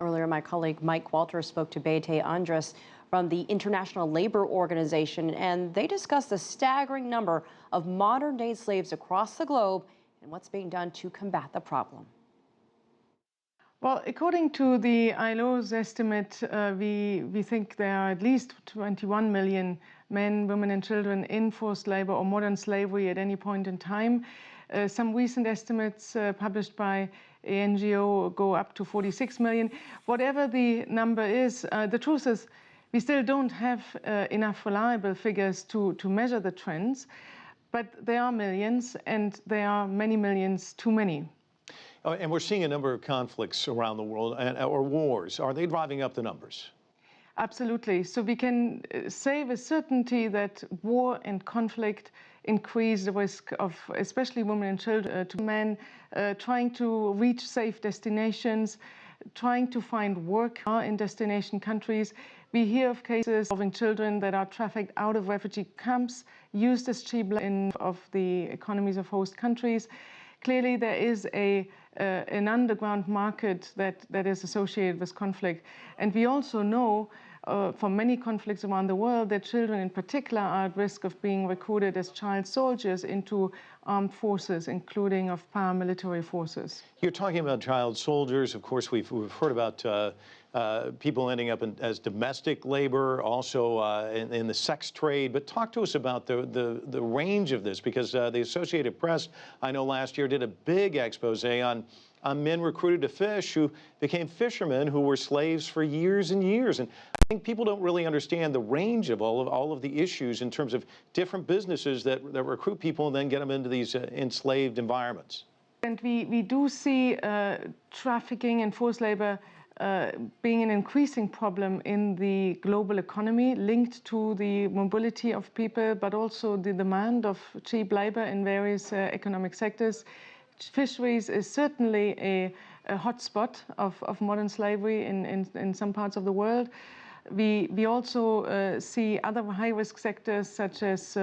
Earlier, my colleague Mike Walters spoke to Beate Andrees from the International Labor Organization, and they discussed the staggering number of modern-day slaves across the globe and what's being done to combat the problem. Well, according to the ILO's estimate, we think there are at least 21 million men, women and children in forced labor or modern slavery at any point in time. Some recent estimates published by an NGO go up to 46 million. Whatever the number is, the truth is we still don't have enough reliable figures to measure the trends, but there are millions, and there are many millions too many. And we're seeing a number of conflicts around the world, or wars. Are they driving up the numbers? Absolutely. So we can say with certainty that war and conflict increase the risk of especially women and children to men trying to reach safe destinations, trying to find work in destination countries. We hear of cases involving children that are trafficked out of refugee camps, used as cheap labor of the economies of host countries. Clearly, there is an underground market that is associated with conflict. And we also know from many conflicts around the world that children in particular are at risk of being recruited as child soldiers into armed forces, including of paramilitary forces. You're talking about child soldiers. Of course, we've heard about people ending up as domestic labor, also in the sex trade. But talk to us about the range of this, because the Associated Press, I know last year, did a big expose on men recruited to fish who became fishermen who were slaves for years and years. And I think people don't really understand the range of all of the issues in terms of different businesses that recruit people and then get them into these enslaved environments. And we do see trafficking and forced labor being an increasing problem in the global economy, linked to the mobility of people, but also the demand of cheap labor in various economic sectors. Fisheries is certainly a hotspot of modern slavery in some parts of the world. We also see other high-risk sectors such as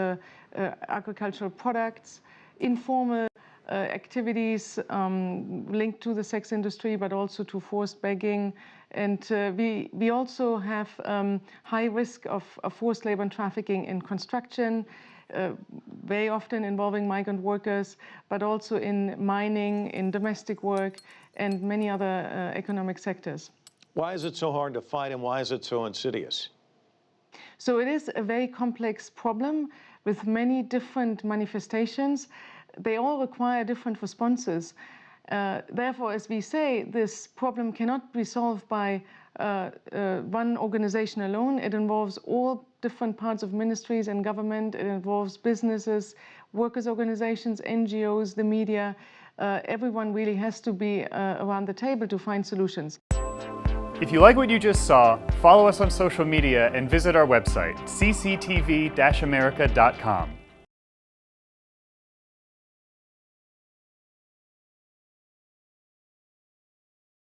agricultural products, informal activities linked to the sex industry, but also to forced begging. And we also have high risk of forced labor and trafficking in construction, very often involving migrant workers, but also in mining, in domestic work, and many other economic sectors. Why is it so hard to fight, and why is it so insidious? So it is a very complex problem with many different manifestations. They all require different responses. Therefore, as we say, this problem cannot be solved by one organization alone. It involves all different parts of ministries and government. It involves businesses, workers' organizations, NGOs, the media. Everyone really has to be around the table to find solutions. If you like what you just saw, follow us on social media and visit our website, cctv-america.com.